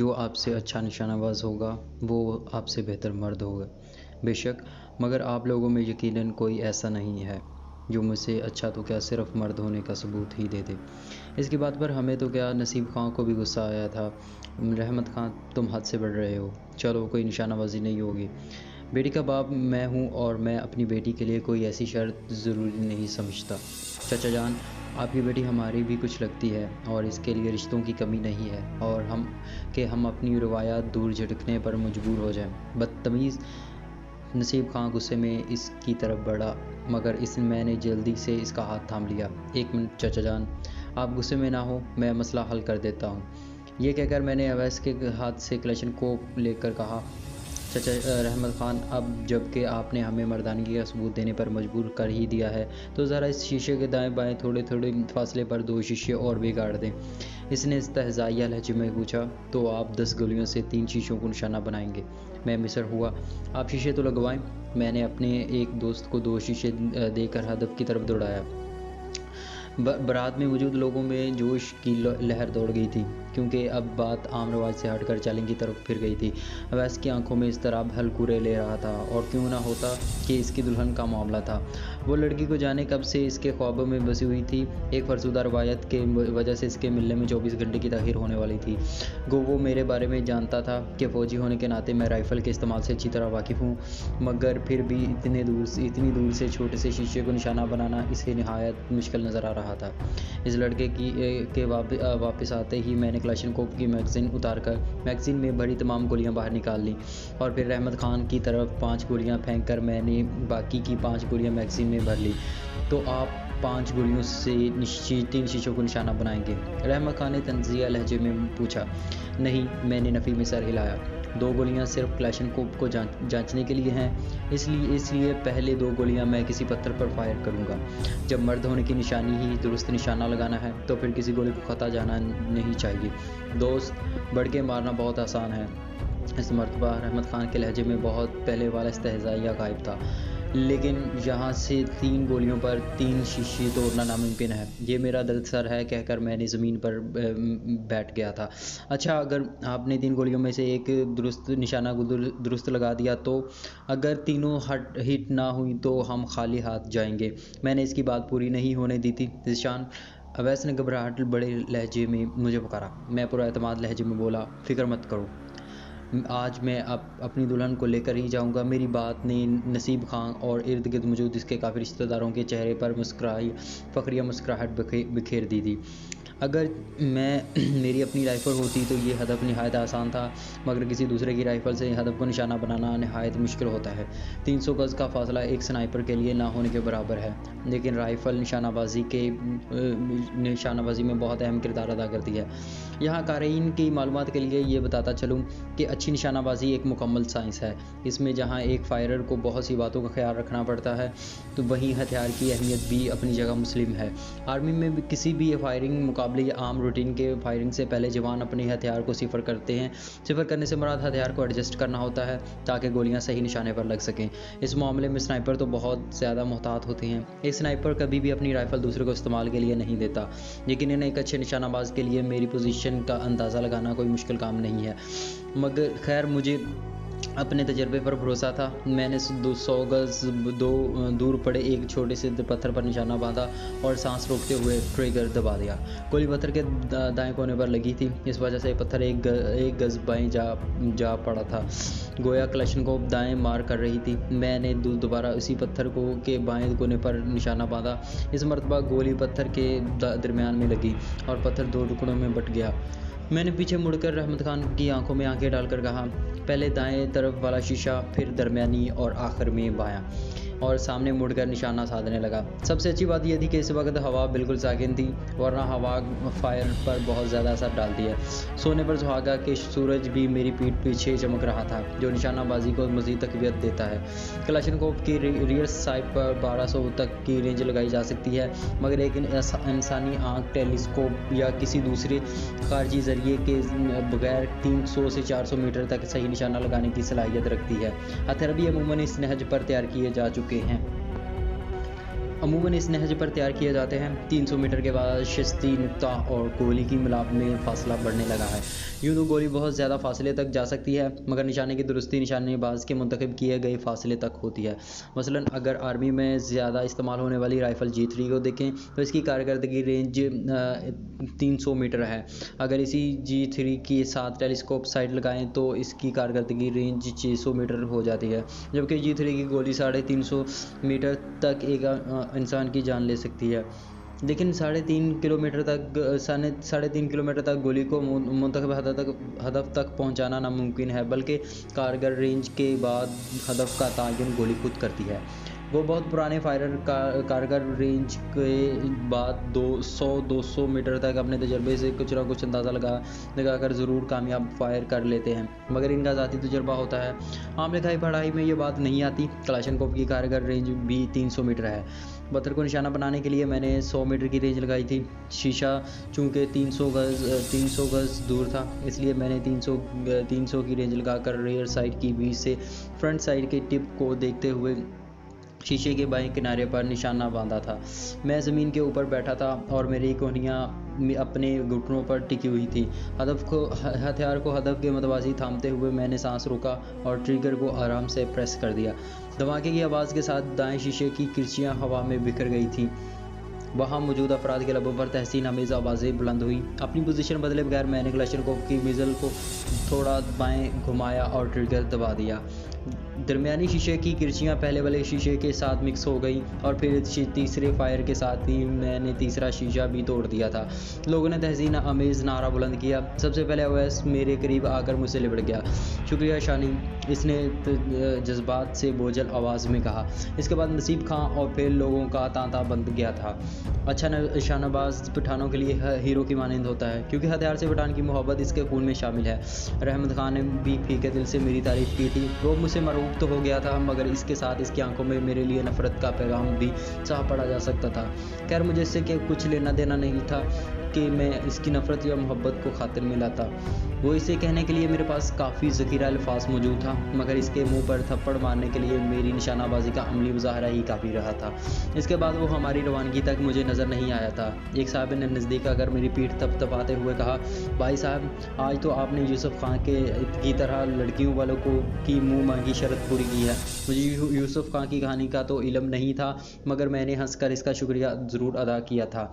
जो आपसे अच्छा निशानाबाज होगा वो आपसे बेहतर मर्द होगा बेशक, मगर आप लोगों में यकीनन कोई ऐसा नहीं है जो मुझसे अच्छा तो क्या सिर्फ मर्द होने का सबूत ही दे दे। इसकी बात पर हमें तो क्या नसीब खां को भी गुस्सा आया था। रहमत खां, तुम हद से बढ़ रहे हो। चलो, कोई निशानाबाजी नहीं होगी। बेटी का बाप मैं हूँ और मैं अपनी बेटी के लिए कोई ऐसी शर्त ज़रूरी नहीं समझता। चाचा जान, आपकी बेटी हमारी भी कुछ लगती है और इसके लिए रिश्तों की कमी नहीं है और हम अपनी रवायात दूर झटकने पर मजबूर हो जाएं। बदतमीज़। नसीब खां गुस्से में इसकी तरफ बढ़ा, मगर मैंने जल्दी से इसका हाथ थाम लिया। एक मिनट चाचा जान, आप गुस्से में ना हो, मैं मसला हल कर देता हूँ। ये कहकर मैंने अवैस के हाथ से क्लशन को लेकर कहा, चाचा रहमत खान, अब जबकि आपने हमें मर्दानगी का सबूत देने पर मजबूर कर ही दिया है तो ज़रा इस शीशे के दाएं बाएं थोड़े थोड़े फासले पर 2 शीशे और भी गाड़ दें। इसने इस्तहज़ाइया लहजे में पूछा, तो आप 10 गोलियों से 3 शीशों को निशाना बनाएंगे? मैं मिसर हुआ। आप शीशे तो लगवाएं। मैंने अपने एक दोस्त को 2 शीशे देकर हदफ की तरफ दौड़ाया। बारात में मौजूद लोगों में जोश की लहर दौड़ गई थी, क्योंकि अब बात आम रवाज से हटकर चैलेंज की तरफ फिर गई थी। अवैस की आंखों में इस तरह हलकुरे ले रहा था, और क्यों ना होता कि इसकी दुल्हन का मामला था। वो लड़की को जाने कब से इसके ख्वाबों में बसी हुई थी। एक फरसुदा रवायत के वजह से इसके मिलने में 24 घंटे की ताख़ीर होने वाली थी। गो वो मेरे बारे में जानता था कि फ़ौजी होने के नाते मैं राइफ़ल के इस्तेमाल से अच्छी तरह वाकिफ़ हूँ, मगर फिर भी इतनी दूर से छोटे से शीशे को निशाना बनाना इसे नहायत मुश्किल नज़र आ रहा था। इस लड़के के वापस आते ही मैंने क्लाशनकोव की मैगज़ीन उतारकर मैगज़ीन में भरी तमाम गोलियां बाहर निकाल लीं, और फिर रहमत खान की तरफ 5 गोलियां फेंक कर मैंने बाकी की 5 गोलियां मैगज़ीन में भर ली। तो आप 5 गोलियों से 3 शीशों को निशाना बनाएंगे? रहमत खान ने तंज़िया लहजे में पूछा। नहीं, मैंने नफ़ी में सर हिलाया। 2 गोलियां सिर्फ क्लाशनकोव को जांचने के लिए हैं, इसलिए पहले 2 गोलियां मैं किसी पत्थर पर फायर करूंगा। जब मर्द होने की निशानी ही दुरुस्त निशाना लगाना है तो फिर किसी गोली को खता जाना नहीं चाहिए। दोस्त, बढ़ के मारना बहुत आसान है। इस मर्तबा रहमत खान के लहजे में बहुत पहले वाला इस्तेहज़ाइया गायब था। लेकिन यहाँ से 3 गोलियों पर 3 शीशे तोड़ना नामुमकिन है। ये मेरा दर्द सर है, कहकर मैंने ज़मीन पर बैठ गया था। अच्छा, अगर आपने 3 गोलियों में से एक दुरुस्त निशाना को दुरुस्त लगा दिया तो? अगर तीनों हिट ना हुई तो हम खाली हाथ जाएंगे। मैंने इसकी बात पूरी नहीं होने दी थी। ज़ीशान, अवैस ने घबराहट बड़े लहजे में मुझे पुकारा। मैं पूरा एतमाद लहजे में बोला, फ़िक्र मत करो, आज मैं अपनी दुल्हन को लेकर ही जाऊंगा। मेरी बात ने नसीब खां और इर्द गिर्द मौजूद इसके काफ़ी रिश्तेदारों के चेहरे पर फ़ख्रिया मुस्कुराहट बिखेर दी थी। अगर मेरी अपनी राइफ़ल होती तो ये हदफ नहायत आसान था, मगर किसी दूसरे की राइफ़ल से हदफ को निशाना बनाना नहायत मुश्किल होता है। 300 गज़ का फासला एक स्नाइपर के लिए ना होने के बराबर है, लेकिन राइफ़ल निशानाबाजी में बहुत अहम किरदार अदा करती है। यहाँ क़ारीन की मालूमात के लिए ये बताता चलूँ कि अच्छी निशानाबाजी एक मुकम्मल साइंस है। इसमें जहाँ एक फ़ायरर को बहुत सी बातों का ख्याल रखना पड़ता है, तो वहीं हथियार की अहमियत भी अपनी जगह मुस्लिम है। आर्मी में भी किसी भी फायरिंग मुकाबले या आम रूटीन के फायरिंग से पहले जवान अपने हथियार को सिफर करते हैं। सिफर करने से मुराद हथियार को एडजस्ट करना होता है ताकि गोलियां सही निशाने पर लग सकें। इस मामले में स्नाइपर तो बहुत ज़्यादा मोहतात होते हैं। एक स्नाइपर कभी भी अपनी राइफ़ल दूसरे को इस्तेमाल के लिए नहीं देता। यकीनन एक अच्छे निशानाबाज के लिए मेरी पोजीशन का अंदाज़ा लगाना कोई मुश्किल काम नहीं है, मगर खैर मुझे अपने तजर्बे पर भरोसा था। मैंने 100 गज़ दूर पड़े एक छोटे से पत्थर पर निशाना बांधा और सांस रोकते हुए ट्रिगर दबा दिया। गोली पत्थर के दाएं कोने पर लगी थी, इस वजह से पत्थर एक गज़ बाएं जा पड़ा था। गोया क्लशनकोव दाएं मार कर रही थी। मैंने दोबारा उसी पत्थर के बाएं कोने पर निशाना बांधा। इस मरतबा गोली पत्थर के दरमियान में लगी और पत्थर 2 टुकड़ों में बट गया। मैंने पीछे मुड़कर रहमत खान की आंखों में आंखें डालकर कहा, पहले दाएं तरफ वाला शीशा, फिर दरमियानी और आखिर में बायां, और सामने मुड़कर निशाना साधने लगा। सबसे अच्छी बात यह थी कि इस वक्त हवा बिल्कुल साकिन थी, वरना हवा फायर पर बहुत ज़्यादा असर डालती है। सोने पर सुहागा के सूरज भी मेरी पीठ पीछे चमक रहा था, जो निशानाबाजी को मज़ीद तक़वियत देता है। क्लाशनकोव की रियर साइट पर 1200 तक की रेंज लगाई जा सकती है, मगर एक इंसानी आँख टेलीस्कोप या किसी दूसरे खारजी ज़रिए के बगैर 300 से 400 मीटर तक सही निशाना लगाने की सलाहियत रखती है। हथियार भी अमूमन इस नहज पर तैयार किए जा चुके हैं। अमूमन इस नहज पर तैयार किए जाते हैं। 300 मीटर के बाद शिस्ती नुक्ता और गोली की मिलाप में फासला बढ़ने लगा है। यूँ तो गोली बहुत ज़्यादा फासले तक जा सकती है, मगर निशाने की दुरुस्ती निशानेबाज के मुंतखब किए गए फासले तक होती है। मसलन अगर आर्मी में ज़्यादा इस्तेमाल होने वाली राइफ़ल G3 को देखें तो इसकी कारकर्दगी रेंज 300 मीटर है। अगर इसी G3 के साथ टेलीस्कोप साइट लगाएं तो इसकी कारकर्दगी रेंज 600 मीटर हो जाती है, जबकि G3 की गोली 350 मीटर तक एक इंसान की जान ले सकती है। लेकिन 3.5 किलोमीटर तक गोली को मुंतखब हदफ तक पहुंचाना नामुमकिन है, बल्कि कारगर रेंज के बाद हदफ का तयन गोली खुद करती है। वो बहुत पुराने फायरर कारगर रेंज के बाद 200 मीटर तक अपने तजर्बे से कुछ ना कुछ अंदाज़ा लगाकर ज़रूर कामयाब फायर कर लेते हैं, मगर इनका ज़ाती तजर्बा होता है। आम लिखाई पढ़ाई में ये बात नहीं आती। कलाशनकोव की कारगर रेंज भी 300 मीटर है। पत्थर को निशाना बनाने के लिए मैंने 100 मीटर की रेंज लगाई थी। शीशा चूँकि 300 गज़ दूर था, इसलिए मैंने 300 की रेंज लगाकर रेयर साइड की 20 से फ्रंट साइड के टिप को देखते हुए शीशे के बाएं किनारे पर निशाना बांधा था। मैं ज़मीन के ऊपर बैठा था और मेरी कोहनियाँ अपने घुटनों पर टिकी हुई थी। हथियार को हदफ के मतवाज़ी थामते हुए मैंने सांस रोका और ट्रिगर को आराम से प्रेस कर दिया। धमाके की आवाज़ के साथ दाएं शीशे की किरचियाँ हवा में बिखर गई थीं। वहाँ मौजूद अफराद के लबों पर तहसीन आमेज़ आवाज़ें बुलंद हुई। अपनी पोजीशन बदले बगैर मैंने कलाशनकोव की मिज़ल को थोड़ा बाएं घुमाया और ट्रिगर दबा दिया। दरमियानी शीशे की किरचियाँ पहले वाले शीशे के साथ मिक्स हो गई और फिर तीसरे फायर के साथ ही मैंने तीसरा शीशा भी तोड़ दिया था। लोगों ने तहसीन आमेज़ नारा बुलंद किया। सबसे पहले ओवैस मेरे करीब आकर मुझसे लिपट गया। शुक्रिया शानी, इसने जज्बात से बोझल आवाज़ में कहा। इसके बाद नसीब खां और फिर लोगों का तांता बंद गया था। अच्छा निशानाबाज पठानों के लिए हीरो की मानंद होता है, क्योंकि हथियार से पठान की मोहब्बत इसके खून में शामिल है। रहमत खान ने भी फीके दिल से मेरी तारीफ़ की थी। वो मुझसे मरूब तो हो गया था, मगर इसके साथ इसकी आंखों में मेरे लिए नफ़रत का पैगाम भी साफ पढ़ा जा सकता था। खैर, मुझे इससे कुछ लेना देना नहीं था कि मैं इसकी नफ़रत या मोहब्बत को खातिर में लाता। वो इसे कहने के लिए मेरे पास काफ़ी ज़खीरा अल्फाज मौजूद था, मगर इसके मुंह पर थप्पड़ मारने के लिए मेरी निशानाबाजी का अमली मुजाहरा ही काफ़ी रहा था। इसके बाद वो हमारी रवानगी तक मुझे नज़र नहीं आया था। एक साहब ने नज़दीक आकर मेरी पीठ थपथपाते हुए कहा, भाई साहब, आज तो आपने यूसुफ खां की तरह लड़कियों वालों की मुँह मांगी शर्त पूरी की है। मुझे यूसुफ खां की कहानी का तो इल्म नहीं था, मगर मैंने हंसकर इसका शुक्रिया ज़रूर अदा किया था।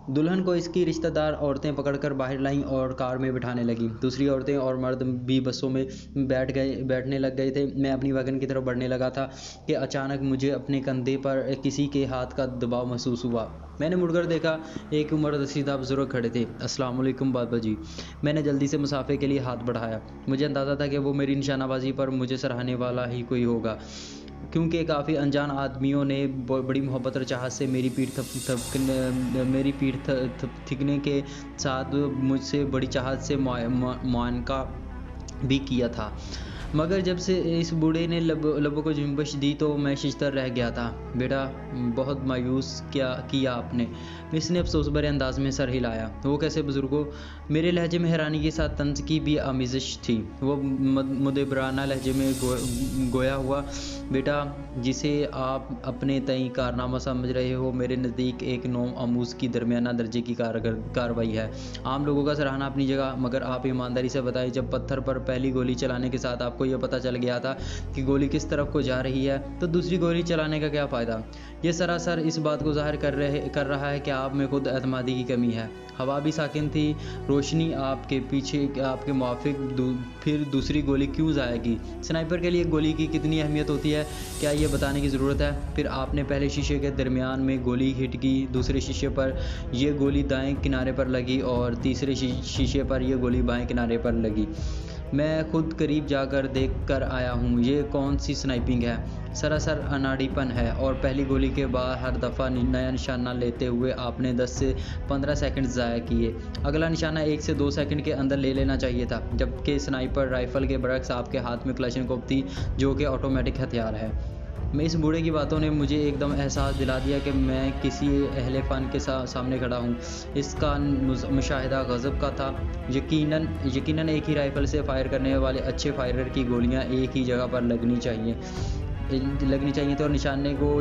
दुल्हन को इसकी रिश्तेदार औरतें पकड़कर बाहर लाईं और कार में बिठाने लगीं। दूसरी औरतें और मर्द भी बसों में बैठने लग गए थे। मैं अपनी वैगन की तरफ बढ़ने लगा था कि अचानक मुझे अपने कंधे पर किसी के हाथ का दबाव महसूस हुआ। मैंने मुड़कर देखा, एक उम्र रसीदा बुजुर्ग खड़े थे। अस्सलाम वालेकुम बाबा जी। मैंने जल्दी से मुसाफे के लिए हाथ बढ़ाया। मुझे अंदाज़ा था कि वो मेरी निशानाबाजी पर मुझे सराहने वाला ही कोई होगा, क्योंकि काफ़ी अनजान आदमियों ने बड़ी मोहब्बत और चाहत से मेरी पीठ थिकने के साथ मुझसे बड़ी चाहत से मुआनका भी किया था। मगर जब से इस बूढ़े ने लबों को जुम्बश दी तो मैं शिश्तर रह गया था। बेटा, बहुत मायूस किया आपने। इसने अफसोस भरे अंदाज में सर हिलाया। वो कैसे बुजुर्गों? मेरे लहजे में हैरानी के साथ तंज की भी आमिज़श थी। वो मुदब्बराना लहजे में गोया हुआ, बेटा, जिसे आप अपने तय कारनामा समझ रहे हो, मेरे नज़दीक एक नौ आमूज़ की दरमियाना दर्जे की कार्रवाई है। आम लोगों का सराहना अपनी जगह, मगर आप ईमानदारी से बताएं, जब पत्थर पर पहली गोली चलाने के साथ आपको यह पता चल गया था कि गोली किस तरफ को जा रही है, तो दूसरी गोली चलाने का क्या फ़ायदा? यह सरासर इस बात को ज़ाहिर कर रहा है कि आप में खुद एतमादी की कमी है। हवा भी साकिन थी, रोशनी आपके पीछे आपके मुआफिक, फिर दूसरी गोली क्यों जाएगी? स्नाइपर के लिए गोली की कितनी अहमियत होती है, क्या ये बताने की ज़रूरत है? फिर आपने पहले शीशे के दरमियान में गोली हिट की, दूसरे शीशे पर यह गोली दाएं किनारे पर लगी और तीसरे शीशे पर यह गोली बाएं किनारे पर लगी। मैं खुद करीब जाकर देख कर आया हूँ। ये कौन सी स्नाइपिंग है? सरासर अनाड़ीपन है। और पहली गोली के बाद हर दफ़ा नया निशाना लेते हुए आपने 10 से 15 सेकंड ज़ाया किए। अगला निशाना 1 से 2 सेकंड के अंदर ले लेना चाहिए था, जबकि स्नाइपर राइफ़ल के बरक्स आपके हाथ में कलाशनकोव थी, जो कि ऑटोमेटिक हथियार है। मैं इस बूढ़े की बातों ने मुझे एकदम एहसास दिला दिया कि मैं किसी अहले फ़न के सामने खड़ा हूँ। इसका मुशाहिदा गज़ब का था। यकीनन एक ही राइफ़ल से फायर करने वाले अच्छे फायरर की गोलियाँ एक ही जगह पर लगनी चाहिए थी और निशाने को